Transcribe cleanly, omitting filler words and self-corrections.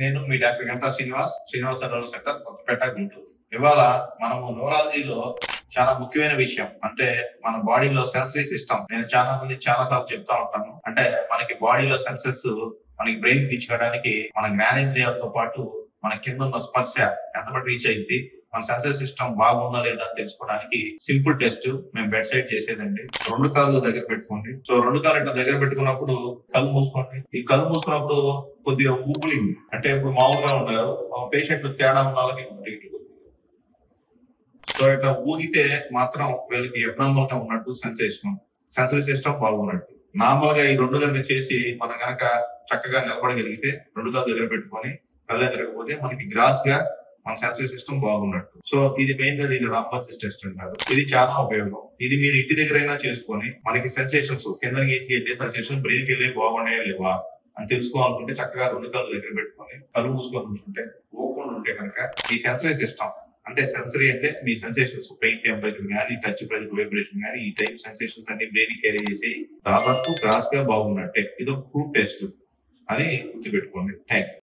నేను మీ doctor Ganta Srinivasa neuro centre Kothapeta Guntur. ఇవాళ మనము న్యూరాలజీలో చాలా ముఖ్యమైన విషయం అంటే మన బాడీలో సెన్సరీ సిస్టమ్. నేను చాలా మంది చాలా సార్లు చెప్తా ఉంటాను. అంటే మనకి బాడీలో సెన్సెస్ మనకి బ్రెయిన్ రీచ్ కావడానికి మన జ్ఞానేంద్రియాలతో పాటు మన కింద ఉన్న స్పర్శ ఎంతమంది రీచ్ అయింది, మన సెన్సర్ సిస్టమ్ బాగుందా లేదా తెలుసుకోవడానికి సింపుల్ టెస్ట్ మేము బెడ్ సైడ్ చేసేదండి. 2 కాళ్ళు దగ్గర పెట్టుకోండి. సో 2 కాళ్ళు ఇట్లా దగ్గర పెట్టుకున్నప్పుడు కళ్ళు మూసుకోండి. ఈ కళ్ళు మూసుకున్నప్పుడు కొద్దిగా ఊపులింగ్ అంటే ఇప్పుడు మామూలుగా ఉన్నారు పేషెంట్లు తేడా ఉన్న వాళ్ళకి సో ఇట్లా ఊగితే మాత్రం వీళ్ళకి అబ్నార్మల్ గా ఉన్నట్టు సెన్సరీ సిస్టమ్ బాగున్నట్టు. నార్మల్ గా ఈ 2 గంటలు చేసి మనం గనక చక్కగా నిలబడగలిగితే 2 కాళ్ళు దగ్గర పెట్టుకొని కళ్ళే తిరగకపోతే మనకి గ్రాస్ గా మన సెన్సరీ సిస్టమ్ బాగున్నట్టు. సో ఇది మెయిన్ గా దీన్ని రాంపర్సిస్ టెస్ట్ అంటారు. ఇది చాలా ఉపయోగం. ఇది మీరు ఇంటి దగ్గర అయినా చేసుకొని మనకి సెన్సేషన్స్ కిందకి వెళ్ళే సెన్సేషన్ బ్రెయిన్ కి వెళ్ళి బాగున్నాయా లేవా అని తెలుసుకోవాలనుకుంటే చక్కగా 2 కాళ్ళు దగ్గర పెట్టుకొని కళ్ళు మూసుకొని ఉంటుంటే ఊకుండా ఉంటే కనుక ఈ సెన్సరీ సిస్టమ్ అంటే సెన్సరీ అంటే మీ సెన్సేషన్స్ పెయిన్ టెంపరేచర్ కానీ టచ్ ప్రెజర్ వైబ్రేషన్ కానీ ఈ టైప్ సెన్సేషన్స్ అన్ని బ్రెయిన్ క్యారీ చేసి దాదాపు క్రాస్ గా బాగున్నట్టే. ఇది ఒక ప్రూఫ్ టెస్ట్ అని గుర్తుపెట్టుకోండి. Thank you.